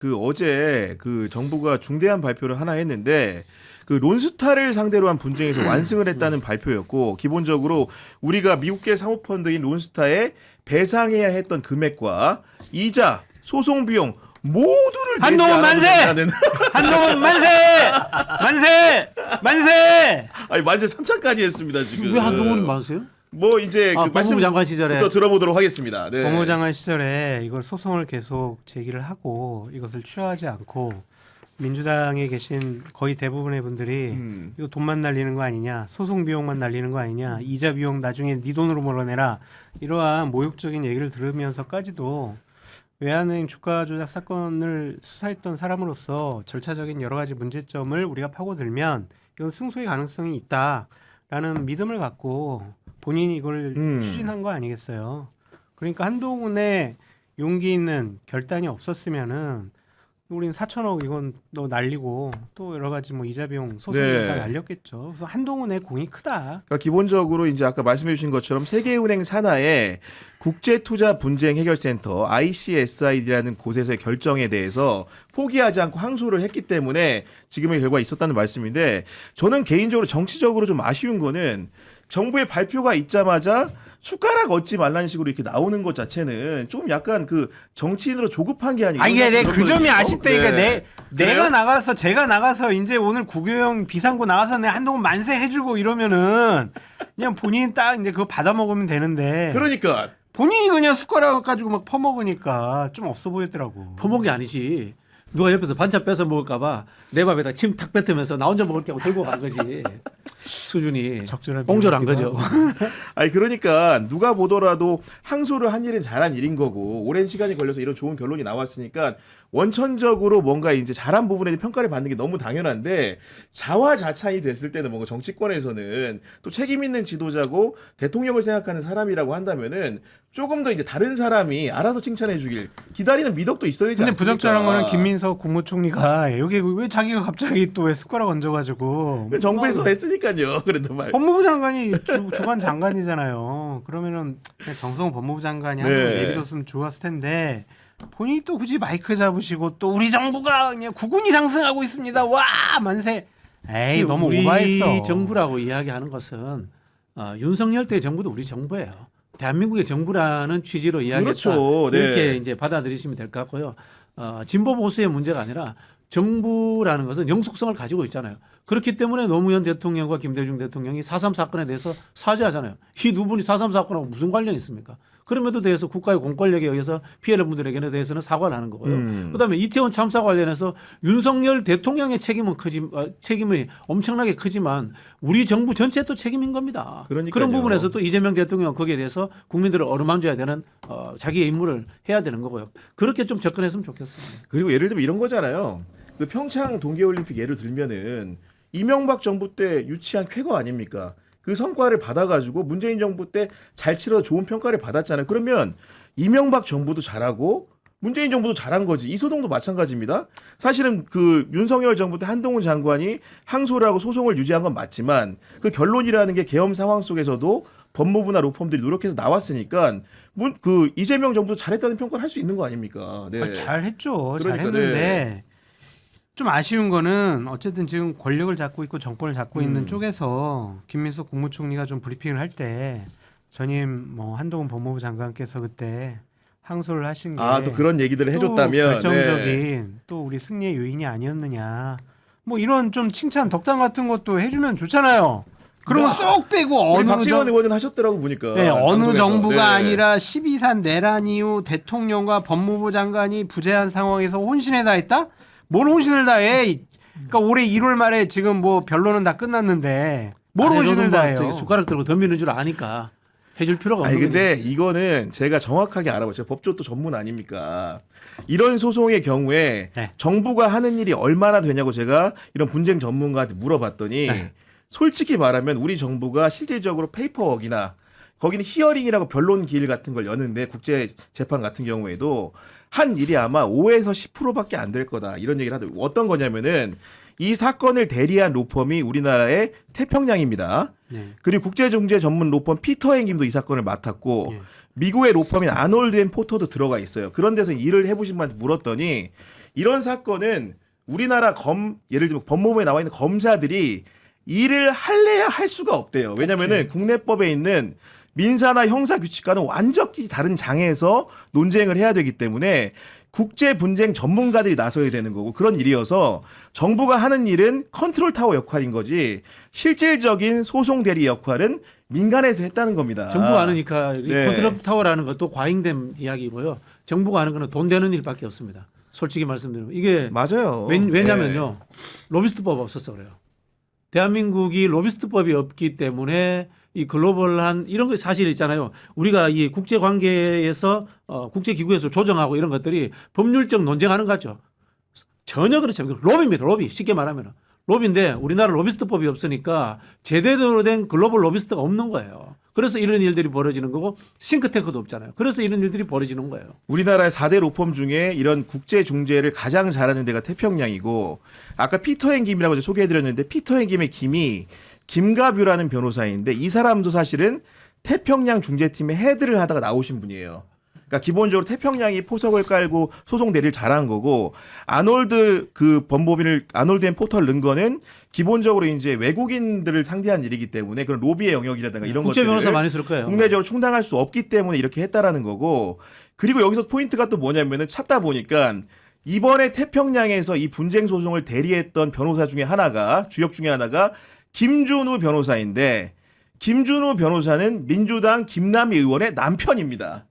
그 어제 그 정부가 중대한 발표를 하나 했는데 그 론스타를 상대로 한 분쟁에서 완승을 했다는 발표였고 기본적으로 우리가 미국계 사모펀드인 론스타에 배상해야 했던 금액과 이자, 소송 비용 모두를 내지 한동훈 만세! 않아도 한동훈 만세! 만세! 만세! 아니 만세 3차까지 했습니다 지금. 왜 한동훈이 많으세요? 뭐 이제 그 법무부 장관 시절에 또 들어보도록 하겠습니다. 네. 법무부 장관 시절에 이걸 소송을 계속 제기를 하고 이것을 취하하지 않고 민주당에 계신 거의 대부분의 분들이 이거 돈만 날리는 거 아니냐, 소송 비용만 날리는 거 아니냐, 이자 비용 나중에 네 돈으로 물어내라 이러한 모욕적인 얘기를 들으면서까지도 외환은행 주가 조작 사건을 수사했던 사람으로서 절차적인 여러 가지 문제점을 우리가 파고들면 이건 승소의 가능성이 있다라는 믿음을 갖고 본인이 이걸 추진한 거 아니겠어요. 그러니까 한동훈의 용기 있는 결단이 없었으면은 우리는 4천억 이건 너 날리고 또 여러 가지 뭐 이자 비용 소송이 네. 다 날렸겠죠. 그래서 한동훈의 공이 크다. 그러니까 기본적으로 이제 아까 말씀해 주신 것처럼 세계은행 산하의 국제투자분쟁해결센터 ICSID라는 곳에서의 결정에 대해서 포기하지 않고 항소를 했기 때문에 지금의 결과가 있었다는 말씀인데 저는 개인적으로 정치적으로 좀 아쉬운 거는 정부의 발표가 있자마자 숟가락 얻지 말라는 식으로 이렇게 나오는 것 자체는 좀 약간 그 정치인으로 조급한 게 아니고. 아 이게 내 그 점이 아쉽다니까 네. 내가 나가서 제가 나가서 이제 오늘 구교영 비상구 나가서 내 한동훈 만세 해주고 이러면은 그냥 본인 딱 이제 그거 받아 먹으면 되는데. 그러니까 본인이 그냥 숟가락 가지고 막 퍼먹으니까 좀 없어 보였더라고. 퍼먹이 아니지. 누가 옆에서 반찬 뺏어 먹을까봐 내 밥에다 침 탁 뱉으면서 나 혼자 먹을 게 하고 들고 간 거지. 수준이 적절한 옹졸한 거죠. 아니 그러니까 누가 보더라도 항소를 한 일은 잘한 일인 거고 오랜 시간이 걸려서 이런 좋은 결론이 나왔으니까 원천적으로 뭔가 이제 잘한 부분에 대해 평가를 받는 게 너무 당연한데 자화자찬이 됐을 때는 뭔가 정치권에서는 또 책임 있는 지도자고 대통령을 생각하는 사람이라고 한다면은 조금 더 이제 다른 사람이 알아서 칭찬해 주길 기다리는 미덕도 있어야 되지 근데 않습니까? 부적절한 거는 김민석 국무총리가 여기 왜 자기가 갑자기 또 왜 숟가락 얹어가지고 정부에서 했으니까요. 그래도 말. 법무부 장관이 주관 장관이잖아요. 그러면은 그냥 정성호 법무부 장관이 하는 네. 얘기줬으면 좋았을 텐데 본인이 또 굳이 마이크 잡으시고 또 우리 정부가 그냥 국운이 상승하고 있습니다. 와 만세. 에이 너무 우리 오바했어. 정부라고 이야기하는 것은 윤석열 때 정부도 우리 정부예요. 대한민국의 정부라는 취지로 이야기했다. 그렇죠. 네. 이렇게 이제 받아들이시면 될 것 같고요. 진보 보수의 문제가 아니라 정부라는 것은 영속성을 가지고 있잖아요. 그렇기 때문에 노무현 대통령과 김대중 대통령이 4.3 사건에 대해서 사죄하잖아요. 이 두 분이 4.3 사건하고 무슨 관련이 있습니까? 그럼에도 대해서 국가의 공권력에 의해서 피해를 분들에게 대해서는 사과를 하는 거고요. 그다음에 이태원 참사 관련해서 윤석열 대통령의 책임이 엄청나게 크지만 우리 정부 전체에 또 책임인 겁니다. 그러니까요. 그런 부분에서 또 이재명 대통령 거기에 대해서 국민들을 어루만져야 되는 자기의 임무를 해야 되는 거고요. 그렇게 좀 접근했으면 좋겠습니다. 그리고 예를 들면 이런 거잖아요. 그 평창 동계올림픽 예를 들면은 이명박 정부 때 유치한 쾌거 아닙니까? 그 성과를 받아가지고 문재인 정부 때 잘 치러 좋은 평가를 받았잖아요. 그러면 이명박 정부도 잘하고 문재인 정부도 잘한 거지. 이소동도 마찬가지입니다. 사실은 그 윤석열 정부 때 한동훈 장관이 항소를 하고 소송을 유지한 건 맞지만 그 결론이라는 게 계엄 상황 속에서도 법무부나 로펌들이 노력해서 나왔으니까 그 이재명 정부도 잘했다는 평가를 할 수 있는 거 아닙니까? 네. 잘했죠. 그러니까, 잘했는데 네. 좀 아쉬운 거는 어쨌든 지금 권력을 잡고 있고 정권을 잡고 있는 쪽에서 김민석 국무총리가 좀 브리핑을 할 때 전임 뭐 한동훈 법무부 장관께서 그때 항소를 하신 게 또 그런 얘기들을 해줬다면 결정적인 네. 또 우리 승리의 요인이 아니었느냐 뭐 이런 좀 칭찬 덕담 같은 것도 해주면 좋잖아요. 그런 거 쏙 빼고 우리 어느 박지원 의원은 하셨더라고 보니까. 네, 어느 방송에서. 정부가 네. 아니라 12.3 내란 이후 대통령과 법무부 장관이 부재한 상황에서 혼신에 다했다? 뭘 혼신을 다해? 그러니까 올해 1월 말에 지금 뭐 변론은 다 끝났는데 뭘 혼신을 다해요? 숟가락 들고 덤비는 줄 아니까 해줄 필요가 없는 아니 거죠. 근데 이거는 제가 정확하게 알아봐요. 제가 법조도 전문 아닙니까? 이런 소송의 경우에 네. 정부가 하는 일이 얼마나 되냐고 제가 이런 분쟁 전문가한테 물어봤더니 네. 솔직히 말하면 우리 정부가 실질적으로 페이퍼워크나 거기는 히어링이라고 변론 기일 같은 걸 여는데 국제 재판 같은 경우에도 한 일이 아마 5에서 10%밖에 안 될 거다. 이런 얘기를 하더라고요. 어떤 거냐면은 이 사건을 대리한 로펌이 우리나라의 태평양입니다. 네. 그리고 국제중재 전문 로펌 피터 앵김도 이 사건을 맡았고 예. 미국의 로펌인 아놀드 앤 포터도 들어가 있어요. 그런 데서 일을 해보신 분한테 물었더니 이런 사건은 우리나라 예를 들면 법무부에 나와 있는 검사들이 일을 할래야 할 수가 없대요. 왜냐면은 국내법에 있는 민사나 형사 규칙과는 완전히 다른 장에서 논쟁을 해야 되기 때문에 국제 분쟁 전문가들이 나서야 되는 거고 그런 일이어서 정부가 하는 일은 컨트롤 타워 역할인 거지 실질적인 소송 대리 역할은 민간에서 했다는 겁니다. 정부가 하니까 네. 컨트롤 타워라는 것도 과잉된 이야기고요. 정부가 하는 거는 돈 되는 일밖에 없습니다. 솔직히 말씀드리면 이게 맞아요. 왜냐면요. 로비스트법 없었어 그래요. 대한민국이 로비스트법이 없기 때문에 이 글로벌한 이런 거 사실 있잖아요. 우리가 이 국제 관계에서 국제 기구에서 조정하고 이런 것들이 법률적 논쟁하는 것 같죠. 전혀 그렇지 않고 로비입니다. 로비. 쉽게 말하면 로비인데 우리나라 로비스트법이 없으니까 제대로 된 글로벌 로비스트가 없는 거예요. 그래서 이런 일들이 벌어지는 거고 싱크탱크도 없잖아요. 그래서 이런 일들이 벌어지는 거예요. 우리나라의 4대 로펌 중에 이런 국제 중재를 가장 잘하는 데가 태평양이고 아까 피터 앤 김이라고 제가 소개해드렸는데 피터 앤 김의 김이 김가뷰라는 변호사인데 이 사람도 사실은 태평양 중재팀의 헤드를 하다가 나오신 분이에요. 그러니까 기본적으로 태평양이 포석을 깔고 소송 대리를 잘한 거고 아놀드 그 범법인을 아놀드 앤 포터를 넣은 거는 기본적으로 이제 외국인들을 상대한 일이기 때문에 그런 로비의 영역이라든가 이런 국제 것들을 변호사 많이 쓸 거예요. 국내적으로 충당할 수 없기 때문에 이렇게 했다라는 거고 그리고 여기서 포인트가 또 뭐냐면은 찾다 보니까 이번에 태평양에서 이 분쟁 소송을 대리했던 변호사 중에 하나가 주역 중에 하나가 김준우 변호사인데 김준우 변호사는 민주당 김남희 의원의 남편입니다.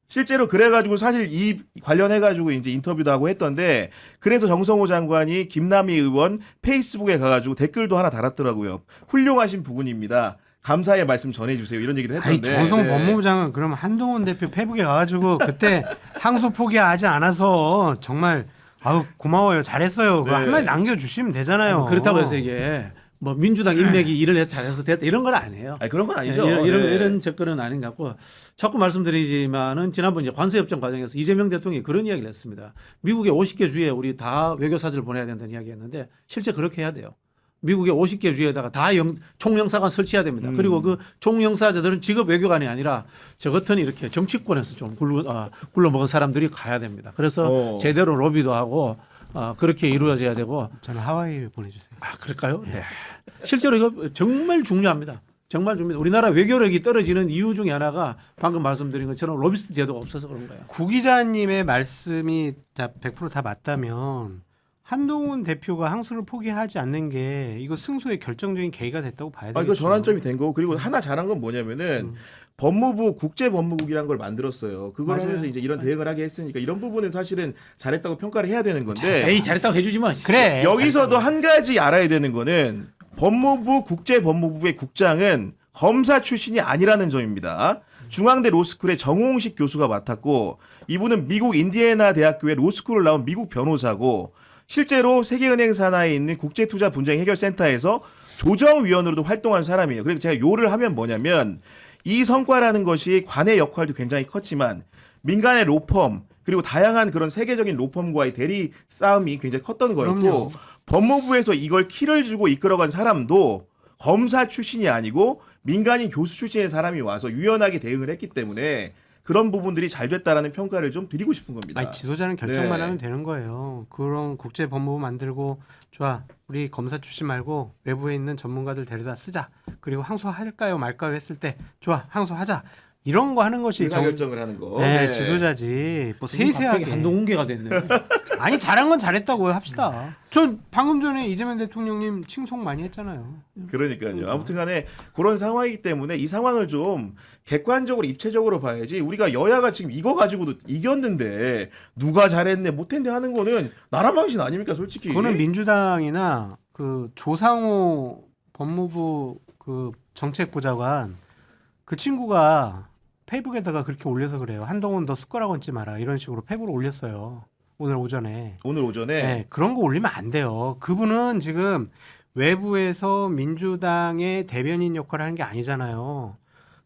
실제로 그래가지고 사실 이 관련해가지고 이제 인터뷰도 하고 했던데 그래서 정성호 장관이 김남희 의원 페이스북에 가가지고 댓글도 하나 달았더라고요. 훌륭하신 부분입니다. 감사의 말씀 전해주세요. 이런 얘기도 아니 했던데. 정성 네. 법무부 장관 그럼 한동훈 대표 페북에 가가지고 그때 항소 포기하지 않아서 정말 아우 고마워요 잘했어요. 그거 네. 한마디 남겨주시면 되잖아요. 그렇다고 해서 이게 뭐 민주당 인맥이 일을 해서 잘해서 됐다 이런 건 아니에요. 아니, 그런 건 아니죠. 이런 접근은 아닌 것 같고 자꾸 말씀드리지만은 지난번 이제 관세협정 과정에서 이재명 대통령이 그런 이야기를 했습니다. 미국의 50개 주에 우리 다 외교사절을 보내야 된다는 이야기했는데 실제 그렇게 해야 돼요. 미국의 50개 주에다가 다 총영사관 설치해야 됩니다. 그리고 그 총영사자들은 직업 외교관이 아니라 저 같은 이렇게 정치권에서 좀 굴러먹은 사람들이 가야 됩니다. 그래서 제대로 로비도 하고 그렇게 이루어져야 되고. 저는 하와이 보내주세요. 아 그럴까요? 네. 실제로 이거 정말 중요합니다. 정말 중요합니다. 우리나라 외교력이 떨어지는 이유 중에 하나가 방금 말씀드린 것처럼 로비스트 제도가 없어서 그런 거예요. 구 기자님의 말씀이 100% 맞다면 한동훈 대표가 항소를 포기하지 않는 게 이거 승소의 결정적인 계기가 됐다고 봐야 되겠죠. 이거 전환점이 된 거고 그리고 하나 잘한 건 뭐냐면은 법무부 국제법무국이라는 걸 만들었어요. 그걸 맞아요. 하면서 이제 이런 대응을 하게 했으니까 이런 부분은 사실은 잘했다고 평가를 해야 되는 건데 에이 잘했다고 해주지 마. 그래. 여기서도 한 가지 알아야 되는 거는 법무부 국제법무부의 국장은 검사 출신이 아니라는 점입니다. 중앙대 로스쿨의 정홍식 교수가 맡았고 이분은 미국 인디애나 대학교의 로스쿨을 나온 미국 변호사고 실제로 세계은행 산하에 있는 국제투자분쟁해결센터에서 조정위원으로도 활동한 사람이에요. 그래서 제가 요를 하면 뭐냐면 이 성과라는 것이 관의 역할도 굉장히 컸지만 민간의 로펌 그리고 다양한 그런 세계적인 로펌과의 대리 싸움이 굉장히 컸던 거였고 그럼요. 법무부에서 이걸 키를 주고 이끌어간 사람도 검사 출신이 아니고 민간인 교수 출신의 사람이 와서 유연하게 대응을 했기 때문에 그런 부분들이 잘 됐다라는 평가를 좀 드리고 싶은 겁니다. 아니, 지도자는 결정만 네. 하면 되는 거예요. 그런 국제 법무부 만들고 좋아. 우리 검사 출신 말고 외부에 있는 전문가들 데려다 쓰자. 그리고 항소할까요 말까요 했을 때 좋아. 항소하자. 이런 거 하는 것이 의사결정을 하는 거. 네, 네. 지도자지. 뭐 갑자기 세세하게 한동훈계가 됐네. 아니 잘한 건 잘했다고 합시다. 전 방금 전에 이재명 대통령님 칭송 많이 했잖아요. 그러니까요. 아무튼간에 그런 상황이기 때문에 이 상황을 좀 객관적으로 입체적으로 봐야지. 우리가 여야가 지금 이거 가지고도 이겼는데 누가 잘했네 못했네 하는 거는 나라 망신 아닙니까, 솔직히. 그거는 민주당이나 그 조상호 법무부 그 정책보좌관 그 친구가 페이북에다가 그렇게 올려서 그래요. 한동훈 너 숟가락 얹지 마라 이런 식으로 페이북을 올렸어요. 오늘 오전에. 오늘 오전에 네, 그런 거 올리면 안 돼요. 그분은 지금 외부에서 민주당의 대변인 역할을 하는 게 아니잖아요.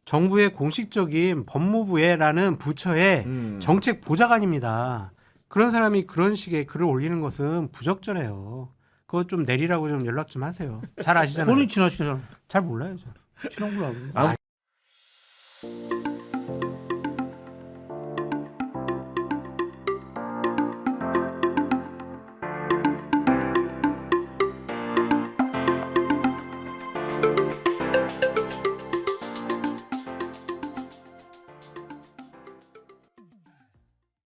정부의 공식적인 법무부에라는 부처의 정책 보좌관입니다. 그런 사람이 그런 식의 글을 올리는 것은 부적절해요. 그거 좀 내리라고 좀 연락 좀 하세요. 잘 아시잖아요. 본인 친하시잖아. 잘 몰라요. 저. 친한 걸로 알고 있는데.